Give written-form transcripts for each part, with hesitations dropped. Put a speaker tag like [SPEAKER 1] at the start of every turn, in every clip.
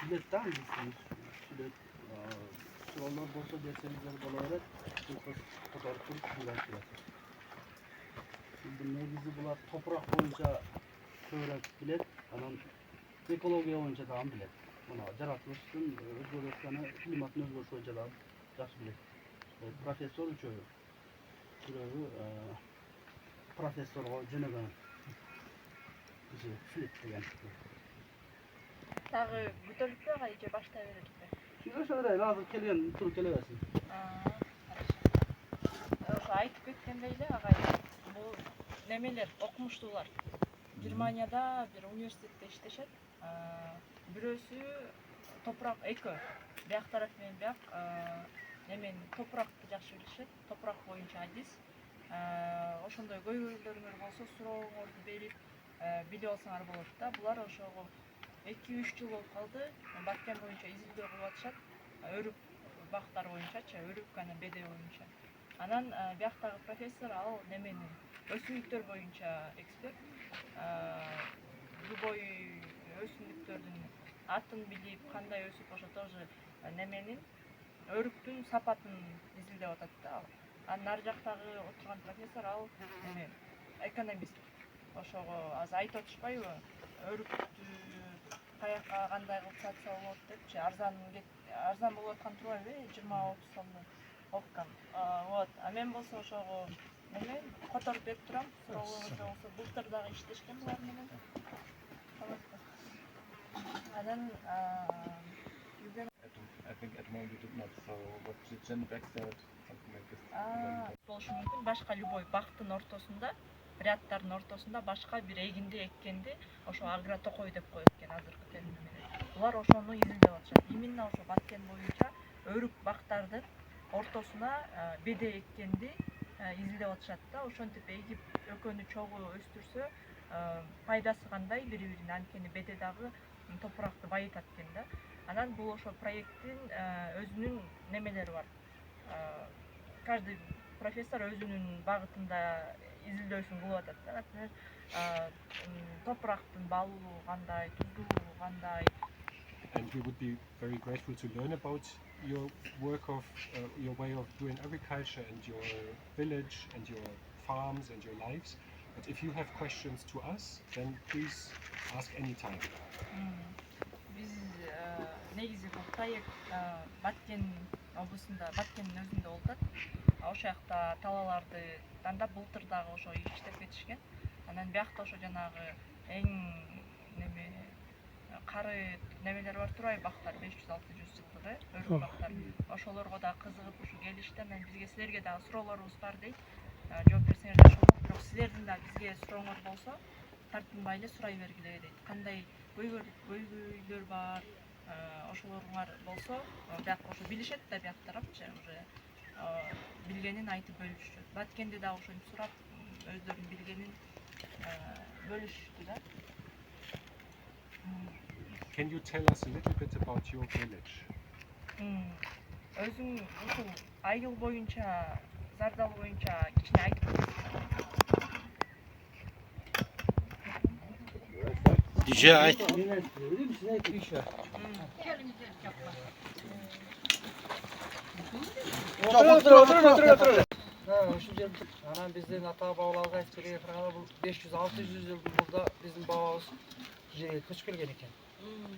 [SPEAKER 1] bilet da bizsiniz. Bilet sorular bolsa dersenizler bolaverет. Kotorып turup şundan kirasiz. Şimdi negizi bular toprak boyunca kövrek bilet, anam ekologiya boyunca da bilet. Mana jaratılıştın özgörlüklerine klimatın özgörüş boyunca da yaxşı bilet. Profesör üçöğü. Üçöğü profesör o Cenev'den bizi Filip degan.
[SPEAKER 2] Tagı götürüp de iyice başta verirdik.
[SPEAKER 1] Şimdi şöyle lazım kelgen turup keleversin.
[SPEAKER 2] Ошо айтып кеткендей эле агай, бул немелер окумуштуулар. Германияда бир университетте иштешет. Бирөөсү топурак эко. Бияк тараф менен бияк немени топуракты жакшы билишет. Топурак боюнча адис. Ошондой көйгөйлөрүңөр болсо сурооңорду берип билип алсаңар болот да. Булар ошого 2-3 жыл болуп калды. Баткен боюнча изилдөө кылып атышат. Өрүк бактар боюнчачы, өрүк анан беде боюнча. Анан бияктагы профессор ал немени өсүмдүктөр боюнча эксперт. Любой өсүмдүктөрдүн атын билип, кандай өсүп ошо тоже неменин өрүктүн сапатын изилдеп атат да. Анан ар жактагы отурган профессор ал неме экономист. Ошого азыр айтып атышпайбы? Өрүктү каяка кандай кылып сатса болот депчи, арзан болуп аткан турбайбы? 20-30 сомдон оккан. Вот. А мен болсо ошого неме которуп берип турам. Суроолор болсо былтыр дагы иштешкен булар менен. Анан
[SPEAKER 3] I think at the moment we did not, so what did Jen Beck said, something like this.
[SPEAKER 2] Болушу мүмкүн. Башка любой бактын ортосунда, ряддардын ортосунда башка бир эгинди эккенди ошо агротокой деп коет экен азыркы термин менен. Булар ошону изилдеп атышат. Именно ошо Баткен боюнча өрүк бактардын ортосуна беде эккенди изилдеп атышат да. Ошентип эгип экөөнү чогуу өстүрсө пайдасы кандай бири-бирине, анткени беде дагы топуракты байытат экен да. Анан бул ошо проекттин өзүнүн немелери бар. Каждый профессор өзүнүн багытында изилдөөсүн кылып атат да. Например, топурактын баалуулугу кандай, туздуулугу кандай.
[SPEAKER 4] And we would be very grateful to learn about your work of your way of doing agriculture and your village and your farms and your lives. But if you have questions to us, then please ask anytime.
[SPEAKER 2] Биз негизи бул проект Баткен облусунда, Баткендин өзүндө болуп атат. Ошол жакта талааларды тандап былтыр дагы ошо иштеп кетишкен. Анан биякта ошо жанагы эң неме кары немелер бар турбайбы, бактар 500-600 жылдыгы өрүк бактар. Ошолорго да кызыгып ушу келишти. Анан бизге силерге дагы суроолорубуз бар дейт. Жооп берсеңер жакшы болот. Бирок силердин да бизге сурооңор болсо, тартынбай эле сурай бергиле дейт. Кандай көйгөйлөр бар, ошолоруңар болсо, бияк ошо билишет да бияк тарапчы уже билгенин айтып бөлүшүшөт. Баткенде дагы ошентип сурап, өздөрүнүн билгенин бөлүшүштү да.
[SPEAKER 4] Can you tell us a little bit about your village?
[SPEAKER 2] Өзүң ушул айыл боюнча, Зардал боюнча кичине айтып
[SPEAKER 5] Диже айт.
[SPEAKER 6] Анан биздин ата бабаларыбыз айтып келген караганда бул 500-600 жыл мурда биздин бабабыз жерге көчүп келген экен.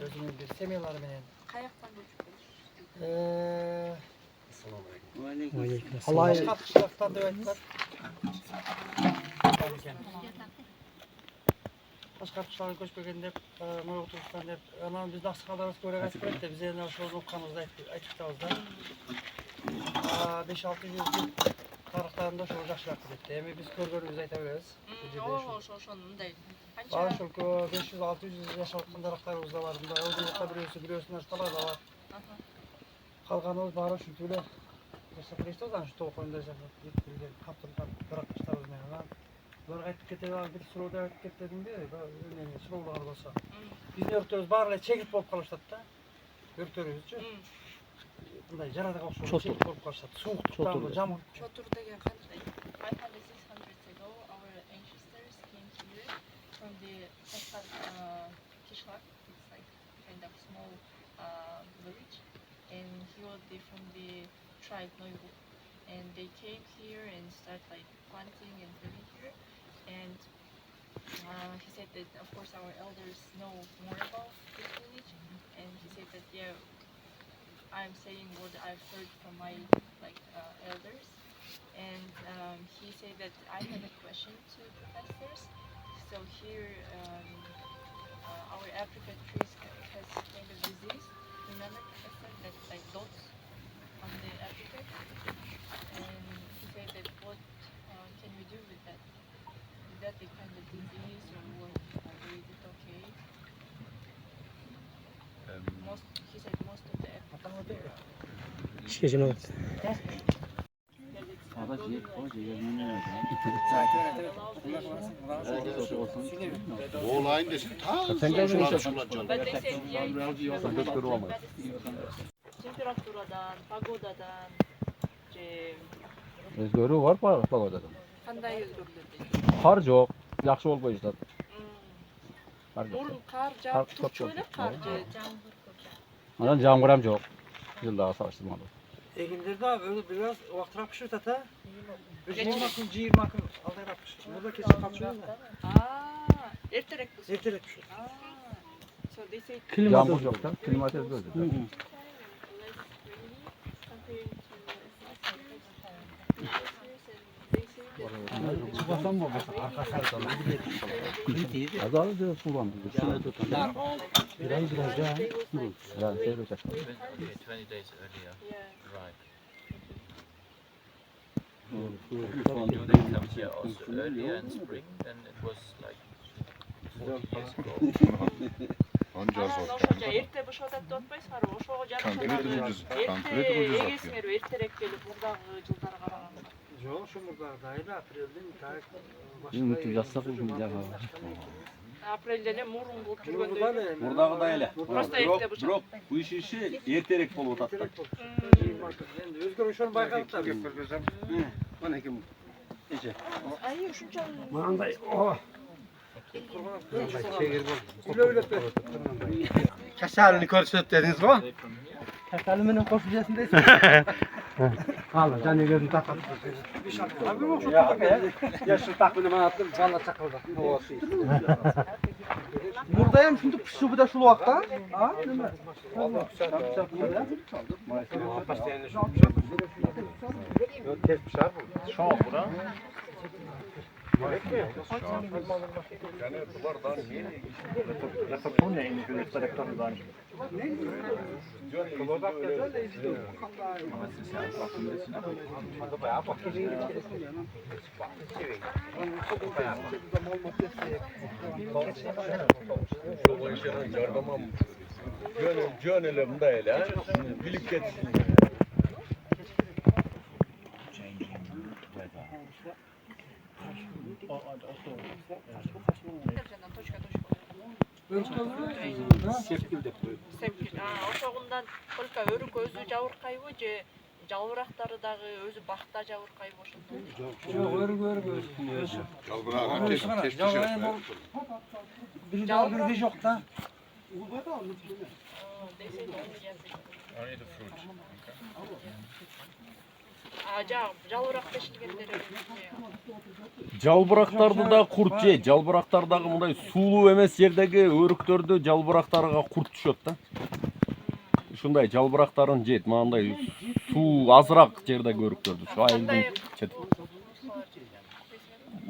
[SPEAKER 6] Өзүнүн бир семьялары менен.
[SPEAKER 2] Каяктан көчүп келишти?
[SPEAKER 6] Алай кыштактан деп айтылат. Башка кыштактан көчүп келген деп, Моюктуктан деп, анан биздин аксакалдарыбыз көбүрөөк айтып берет да, биз эми ошону укканыбызды айтып жатабыз да. 500-600 жыл тарыхтарында ошол жакшыраак билет. Эми биз көргөнүбүздү айта беребиз.
[SPEAKER 2] Ошондой.
[SPEAKER 6] Бар ошол 500-600 жашап аткан дарактарыбыз да бар. Мында өзүбүздө бирөөсүн ашталар да бар. Калганыбыз баары ушинтип эле жашап келишти. Анан ушу толкоюнда жашап кеткендер каптырган даракташтарыбыз менен. Буларга айтып кете дагы бир суроо да айтып кетедимби? Эмне суроолор болсо. Биздин өртөрүбүз баары эле чегит болуп калышат да. Өртөрүбүзчү. Мындай жараага окшош чегит болуп калышат. Сууктуктан жамык.
[SPEAKER 2] Чотур деген кандай? 500-600 ago, our ancestors came here from the Kishak. It's like kind of small village, and he was from the tribe Noibu, and they came here and start like planting and living here, and he said that of course our elders know more about this village, and he said that yeah, I'm saying what I've heard from my elders, and he said that I have a question to professors. So here our Africa trees has kind of disease. Remember, professor, that like dots on the Africa, and he said that what can we do with that? Is that a kind of disease or what? Or is it okay? He said most of the Africa.
[SPEAKER 5] Bu olayın desin ta sular sular
[SPEAKER 2] But they said yeah, температурадан, погодадан, же
[SPEAKER 7] Özgörü var pagoda.
[SPEAKER 2] кандай өзгөрүлөр дейт.
[SPEAKER 7] Kar yok. Yaxşı ol koy işte. Kar yok.
[SPEAKER 2] Мурун кар
[SPEAKER 7] Кар
[SPEAKER 2] жаап
[SPEAKER 7] көп
[SPEAKER 2] турчу эле кар же
[SPEAKER 7] Anan yağmur hem yok. Yılda savaştırmalı.
[SPEAKER 6] Ekinlerde abi öyle biraz vaktıra pişir tata. 20 akın, 20 akın aldayra pişir. Burada keçip kaçıyor da.
[SPEAKER 2] эртерээк болсо.
[SPEAKER 6] Erterek pişir.
[SPEAKER 2] So they say
[SPEAKER 7] Yağmur yok da klimat özgördü.
[SPEAKER 2] less rainy comparing to last years, and they say that
[SPEAKER 7] Azalı da sulandı. Biraz ya. Ya seyir uçak.
[SPEAKER 3] 20 days earlier.
[SPEAKER 2] yeah.
[SPEAKER 3] Right. Do they come here also earlier in spring than it was like 40 years ago?
[SPEAKER 5] Anca
[SPEAKER 2] ошончо эрте бышып атат деп атпайсыңарбы? Ошого
[SPEAKER 5] Конкретно
[SPEAKER 2] жакшылары
[SPEAKER 5] уcuz.
[SPEAKER 2] эрте
[SPEAKER 5] Конкретно ucuz atıyor.
[SPEAKER 2] эгесиңерби эртерээк келип мурдагы жылдары караганда?
[SPEAKER 6] Yok şu murdarda ayla aprelden tarik
[SPEAKER 7] Ümit yazsak mı?
[SPEAKER 2] Апрелде эле мурун болуп жүргөндөй.
[SPEAKER 8] Мурдагы да эле.
[SPEAKER 2] Просто эрте бышып.
[SPEAKER 8] Бирок бул иши эртерээк болуп атат.
[SPEAKER 6] Erterek oldu. 20 akın. Endi özgörüşünü baykadık tabii.
[SPEAKER 8] Mana kim? Eje.
[SPEAKER 2] Ай, ушунча
[SPEAKER 6] Mağanday o. Öyle öyle.
[SPEAKER 8] Kaşarını korsat dediniz mi?
[SPEAKER 6] Kakalımının koşucasındayız. Allah canı gözünü takar. Bir şarkı. Abi bak şu
[SPEAKER 8] Ya şu takvini bana attım.
[SPEAKER 6] valla çakıldı. Buradayım şimdi şu bu da şu vakta. Ha değil mi?
[SPEAKER 8] Jönele bunda ele. Bilip geçsin.
[SPEAKER 2] ошогундан только өрүк өзү жабыркайбы же жалбырактары дагы өзү бакта жабыркайбы ошондой?
[SPEAKER 6] Yok örgü.
[SPEAKER 5] Kalbına ateş ateş
[SPEAKER 6] Bir daha bir yok da.
[SPEAKER 3] Only the fruit.
[SPEAKER 2] Жак жалбырак бешилгендери
[SPEAKER 7] Жалбырактарды да курт жейт. Жалбырактардагы мындай суулуу эмес жердеги өрүктөрдө жалбырактарга курт түшөт да. Ушундай жалбырактарын жейт. Мындай суу азыраак жердеги өрүктөрдү. Şu айылдын чет.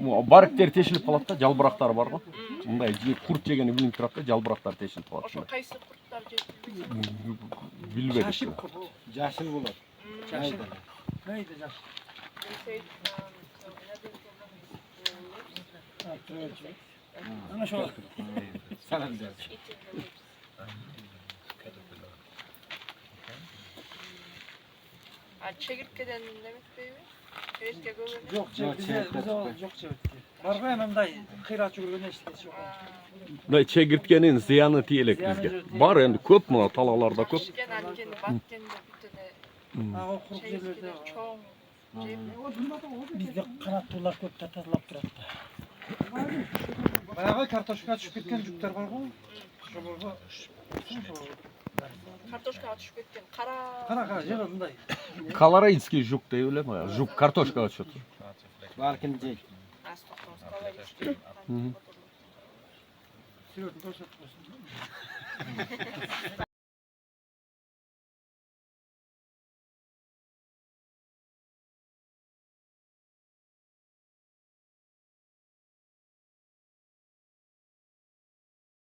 [SPEAKER 7] Барктер тешилип калат да, жалбырактар бар го. Мындай курт жегени билинип турат да, жалбырактар тешилип калат.
[SPEAKER 2] ошо кайсы курттар жейт?
[SPEAKER 7] Билбедик.
[SPEAKER 8] Jaşıl bular.
[SPEAKER 6] Neydi canım? Ana şu.
[SPEAKER 8] Sana güzel.
[SPEAKER 2] Çekirkeden demekpeybi? Çekirke göbeli?
[SPEAKER 6] Yok bize yok çevirdi. Var mı hemen dayı? Kıyraç yürügün eşliği yok.
[SPEAKER 7] Мындай чегирткенин зыяны тиелек бизге. Бар энди көп мына талаларда көп.
[SPEAKER 2] Pişken ankeni batkende bütüne
[SPEAKER 6] Ha o kuruk yerlerde
[SPEAKER 2] çekirkeden çoğun
[SPEAKER 6] bizde kanat tuğlar köp tatazlap durardı. Bayağı kartoşka düşüp gitken cükler var mı? Şu burada.
[SPEAKER 2] Картошкага түшүп кеткен кара.
[SPEAKER 6] Кара жыгы мындай.
[SPEAKER 7] Колорадский жук деп элем, жук картошкага түшөт.
[SPEAKER 8] Балкин жейт.
[SPEAKER 7] Мгм.
[SPEAKER 6] Сүйрөтүп көрсөтүп койсун.